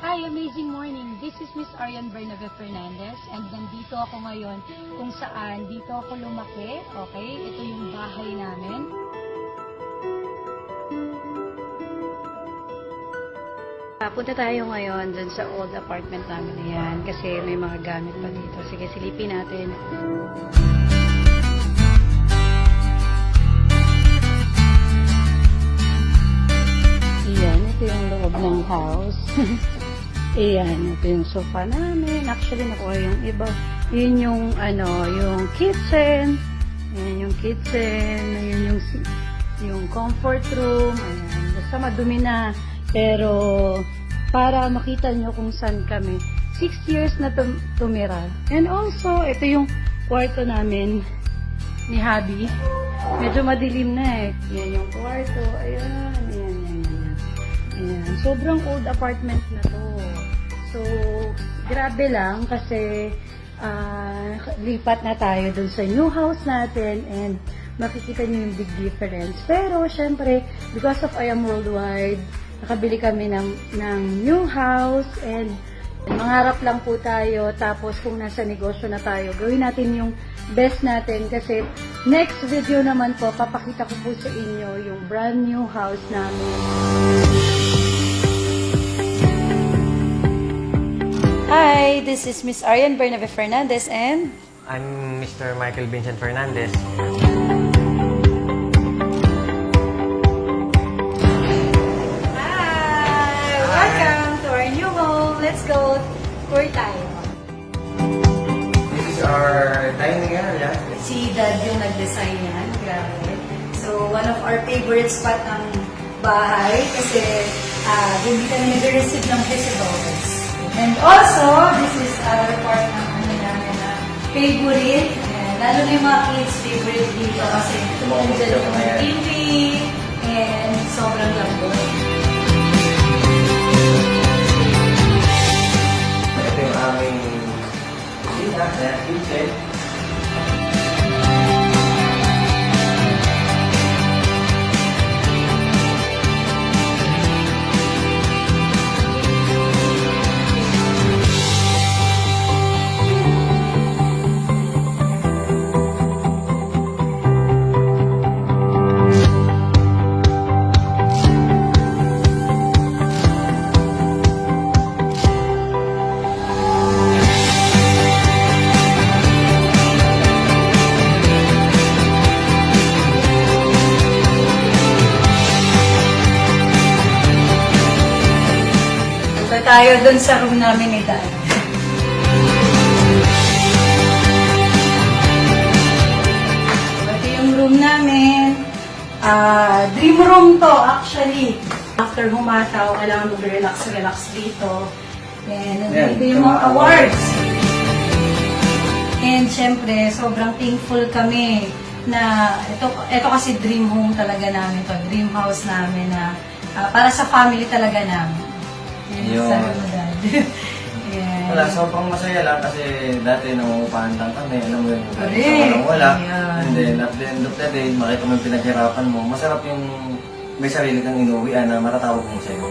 Hi, amazing morning. This is Miss Arian Bernabe Fernandez and nandito ako ngayon kung saan dito ako lumaki. Okay, ito yung bahay namin. Punta tayo ngayon dun sa old apartment namin na yan kasi may mga gamit pa dito. Sige, silipin natin. Ayan, ito yung loob ng house. Ayan, ito yung sofa namin. Actually, nakuha yung iba. Yun yung, yung kitchen. Ayan yung kitchen. Ayan yung comfort room. Ayan, basta madumi na. Pero, para makita nyo kung saan kami. 6 years na tumira. And also, ito yung kwarto namin ni Habi. Medyo madilim na eh. Yan yung kwarto. Ayan, ayan. Ayan. Sobrang old apartment na to. So, grabe lang kasi lipat na tayo dun sa new house natin and makikita niyo yung big difference. Pero, syempre, because of I Am Worldwide, nakabili kami ng new house and mangarap lang po tayo. Tapos, kung nasa negosyo na tayo, gawin natin yung best natin kasi next video naman po, papakita ko po sa inyo yung brand new house namin. Hi, this is Miss Arian Bernabe Fernandez and I'm Mr. Michael Vincent Fernandez. Hi! Welcome to our new home. Let's go tour tayo. This is our dining area. Si Dad yung nag-design yan. Grabe. So, one of our favorite spot ng bahay kasi hindi kami nag-receive ng visitors. And also, this is our part ng namin na favorite. And lalo na yung mga kids favorite dito kasi nandiyan yung TV and sobrang lambot. Ito yung aming kusina, kitchen. Tayo dun sa room namin ni Dad. Ito yung room namin. Dream room to actually. After humataw, kailangan mag-relax dito. And nandito yung mga awards. And syempre, sobrang thankful kami na ito kasi dream home talaga namin to. Dream house namin na para sa family talaga namin. Yun. Sabi mo, Dad. Yeah. Wala, sobrang masaya lang kasi dati nangungupahan lang kami. Alam mo yun, Correct. wala. Yeah. And then, at the end of the day, makita mo yung pinaghirapan mo. Masarap yung may sarili kang inuwian na matatawag mo sa'yo.